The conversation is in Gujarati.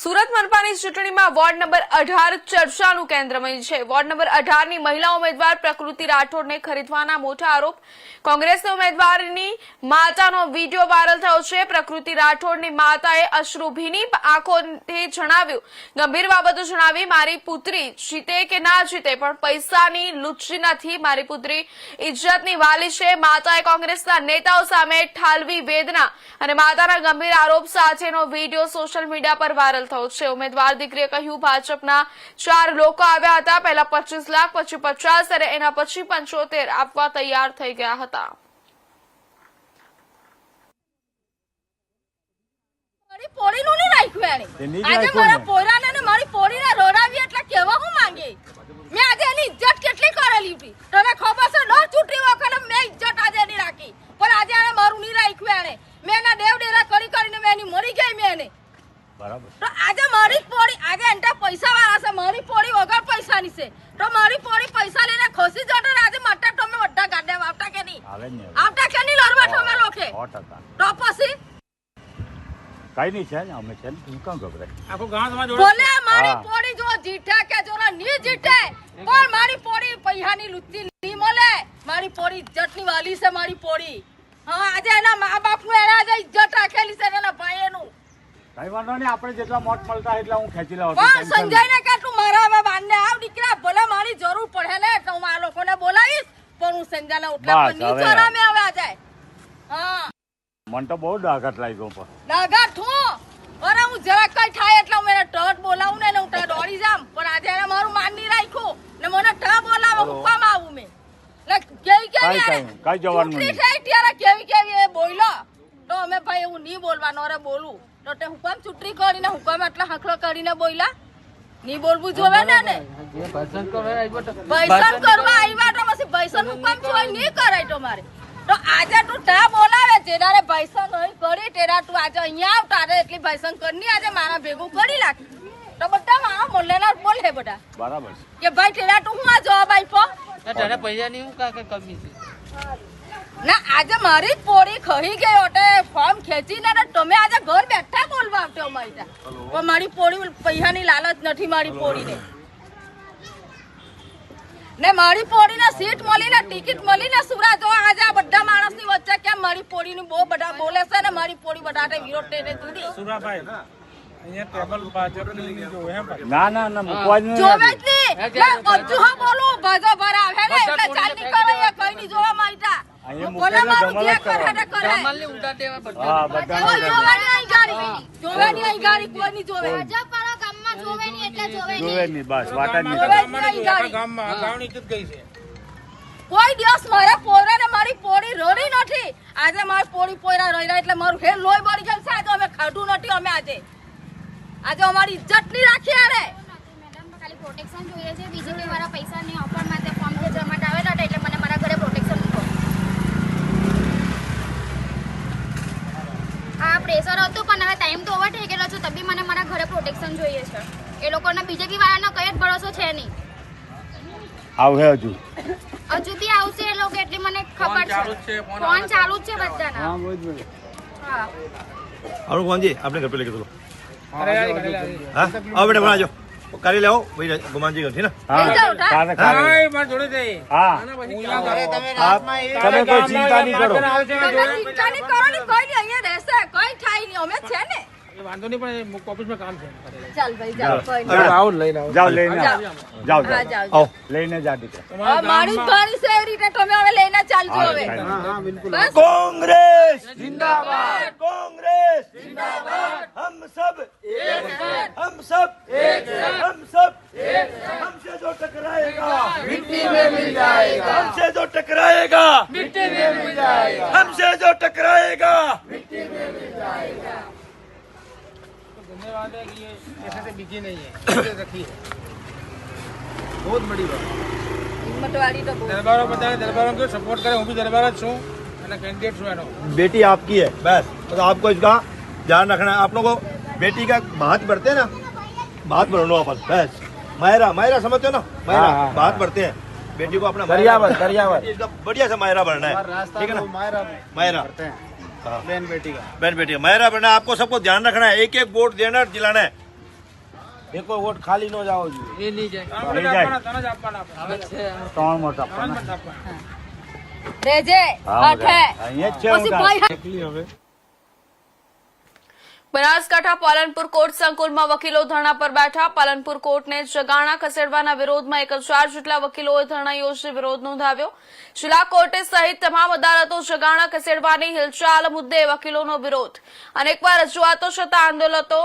સુરત મનપાની ચૂંટણીમાં વોર્ડ નંબર 18 ચર્ચાનું કેન્દ્ર બની છે। વોર્ડ નંબર 18 ની મહિલા ઉમેદવાર પ્રકૃતિ રાઠોડને ખરીદવાના મોટા આરોપ। કોંગ્રેસના ઉમેદવારની માતાનો વિડીયો વાયરલ થયો છે। પ્રકૃતિ રાઠોડની માતાએ અશ્રુભીની આંખોથી જણાવ્યું, ગંભીર બાબતો જણાવી, મારી પુત્રી જીતે કે ના જીતે પણ પૈસાની લુચ્ચી નથી, મારી પુત્રી ઇજ્જતની વાલી છે। માતાએ કોંગ્રેસના નેતાઓ સામે ઠાલવી વેદના અને માતાના ગંભીર આરોપ સાથેનો વિડીયો સોશિયલ મીડિયા પર વાયરલ થયો છે। ઉમેદવાર દીકરીએ કહ્યું, ભાજપના 4 લોકો આવ્યા હતા, પહેલા 25 લાખ, પછી 50 અને એના પછી 75 આપવા તૈયાર થઈ ગયા હતા। પોરીનું નહીં રાખ્યું એને આજે મારા પોરાને ને મારી પોરીને રોડાવી એટલે કેવા હું માંગે મેં આજે એની ઇજ્જત કેટલી કરેલી હતી તમે ખબર છે ન ચૂંટણી વખતે મેં ઇજ્જત આજે એની રાખી પણ આજે એને મારું નહીં રાખ્યું એને મેં એના દેવ ડેરા કરીને મેં એની મરી ગઈ મેં એને બરાબર તો આજે મારી પોરી આજે એન્ટા પૈસા વાળા છે મારી પોરી વગર પૈસાની છે તો મારી પોરી પૈસા લઈને ખોસી જતો આજે મટ્ટા તમે વड्डा ગાડે આવતા કે નહીં આવતા કે નહીં લડવા તમે લોકે 100% તો પછી કઈ નહીં છે ને અમે છે ને તું કામ ગભરાય આખો ગામ સમાજ જોડે બોલે મારી પોડી જો જીઠે કે જોરા ની જીઠે પણ મારી પોડી પૈસાની લુચ્ચી ની મળે મારી પોડી ઇજ્જતની વાલી છે મારી પોડી હા આજે એના મા બાપનું એને આજે ઇજ્જત રાખેલી છે એના ભાઈનું કઈ વાંધો નહીં આપણે જેટલા મોટ મળતા એટલા હું ખેંચી લઉં પણ સંજયને કે તું મારા હવે બાંધને આવ દીકરા ભલે મારી જરૂર પડે ને તો હું આ લોકોને બોલાવીશ પણ હું સંજયને ઉઠલા પર ની ચોરા મે હવે આ જાય હા મન તો બહુ ડાઘાટ લાગ્યો પણ ડાઘાટ હું અરે હું જરા કઈ થાય એટલે હું એને ટટ બોલાવું ને હું ત્યાં દોડી જામ પણ આજે એને મારું માન નહીં રાખ્યું ને મને ટ બોલાવો હુકમ આવું મેં કઈ જવાનું નહીં ત્યારે કેવી એ બોલ્યો તો અમે ભાઈ એવું નહીં બોલવાનું અરે બોલું તો તે હુકમ ચૂંટણી કરીને હુકમ એટલા હકલો કરીને બોલ્યા નહીં બોલવું જોવે ને ભાઈસન કરવા આવ્યા તો પછી ભાઈસન હુકમ જોઈ નહીં કરાય તમારે તો આજે તું તા બોલાવે જેનારે ભાઈસન નહીં કરી તેરા તું આજે અહીંયા આવ તારે એટલી ભાઈસન કરની આજે મારા ભેગું કરી નાખ તો બધા મારા મોલ્લેના બોલે બધા બરાબર કે ભાઈ તેરા તું હું આ જવાબ આપ્યો તારે પૈસા ની હું કાકે કમી છે ના આજે મારી પોરી ખહી ગઈ ઓટે ફોર્મ ખેંચીને ને તમે આજે ઘર બેઠા બોલવા આવતો અમારી પણ મારી પોરી પૈસાની લાલચ નથી મારી પોરીને ને મારી પોરીને સીટ મળી ને ટિકિટ મળી ને સુરા જો આજે આ બધા માણસની વચ્ચે કેમ મારી પોરીની બહુ બધા બોલે છે ને મારી પોરી બધાને વિરોધ તેને જુદી સુરાભાઈ અહીંયા ટેબલ ભાજપની જો હે ના ના ના મૂકવાનું જોવે જ નહીં હજુ હા બોલું ભાજો ભર આવે ને એટલે ચાલ નીકળે એ કઈ નહીં જોવા માંગતા બોલે મારું જે કરે ને કરે કમલની ઉડા દેવા બધા હા બધા કોઈ જોવે નહીં ગાડી જોવે નહીં ગાડી કોઈ નહીં જોવે ભાજપ વાળા ગામમાં જોવે નહીં એટલે જોવે જોવે નહીં બસ વાત જ નહીં ગામમાં ગામની ઇજ્જત ગઈ છે કોઈ દિવસ મારા પોરાને મારી પોરી રોડી નથી આજે મારી પોરી પોરા રોઈ એટલે મારું હે લોહી બળી ગયું છે આજે અમે ખાધું નથી અમે આજે અમારી ઇજ્જત નહીં રાખી અરે મેડમ ખાલી પ્રોટેક્શન જોઈએ છે બીજેપી વાળા પૈસાની ઓફર માટે ફોર્મ કે જમા આવેલા હતા એટલે મને મારા ઘરે પ્રોટેક્શન મૂકો હા પ્રેશર હતું પણ હવે ટાઈમ તો ઓવર થઈ ગયેલો છે તબી મને મારા ઘરે પ્રોટેક્શન જોઈએ છે એ લોકોને બીજેપી વાળાનો કઈ જ ભરોસો છે નહીં આવે હજુ બી આવશે એ લોકો એટલે મને ખબર છે ફોન ચાલુ જ છે બધાના હા બહુ જ હા और कौन जी आपने घर पे लेके चलो અરે યાર ઘરે हाँ आओ बेटा बना जाओ કરી લેવો ભાઈ ગુમાન જી છે ને હા હા માર જોડે છે હા તમે કોઈ ચિંતા નહીં કરો ચિંતા નહીં કરો ને કોઈ નહીં અહીંયા રહેશે કોઈ થાય નહીં અમે છે ને એ વાંધો નહીં પણ ઓફિસમાં કામ છે ચાલ ભાઈ જાઓ કોઈ અરે આવો લઈને આવો જાઓ લઈને જાઓ હા જાઓ જાઓ લઈને જા દીકરા મારી ઘણી છે એવી રીતે તમે હવે લઈને ચાલજો હવે હા બિલકુલ બસ कांग्रेस जिंदाबाद कांग्रेस जिंदाबाद हम सब एक हैं हम सब एक हैं हम सब एक हैं हमसे जो टकराएगा मिट्टी में मिल जाएगा हमसे जो टकराएगा मिट्टी में मिल जाएगा हमसे जो टकराएगा मिट्टी में मिल जाएगा धन्यवाद है कि ये ऐसे से बिकी नहीं है रखी है बहुत बड़ी बात હિંમતવાળી તો બહુ દરબારો બતાવે દરબારો को सपोर्ट करे હું भी दरबार જ છું અને કેન્ડિડેટ છું એનો बेटी आपकी है बस तो आपको इसका ध्यान रखना है आप लोगों को बेटी का बात बढ़ते हैं ना बात बढ़ो अपन बस मायरा मायरा समझते हो ना मायरा बात बढ़ते हैं बेटी को अपना दरियावर इसका बढ़िया से मायरा बढ़ना है ठीक है ना मायरा बहन बेटी का मायरा बढ़ना है आपको सबको ध्यान रखना है एक एक वोट देना जिलाना है એકો વોટ ખાલી નો જાવો જોઈએ. એ નહીં જાય લઈ જાય. તને જ આપવાના આપણે. ત્રણ મત આપવાના. રેજે હા, હાથે અહીંયા જ છે પછી હું ભાઈ બનાસકાંઠા પાલનપુર કોર્ટ સંકુલમાં વકીલો ધરણા પર બેઠા. પાલનપુર કોર્ટને જગાણા ખસેડવાના વિરોધમાં 1000 જેટલા વકીલોએ ધરણા યોજી વિરોધ નોંધાવ્યો. જિલ્લા કોર્ટે સહિત તમામ અદાલતો જગાણા ખસેડવાની હિલચાલ મુદ્દે વકીલોનો વિરોધ. અનેકવાર રજૂઆતો છતાં આંદોલનો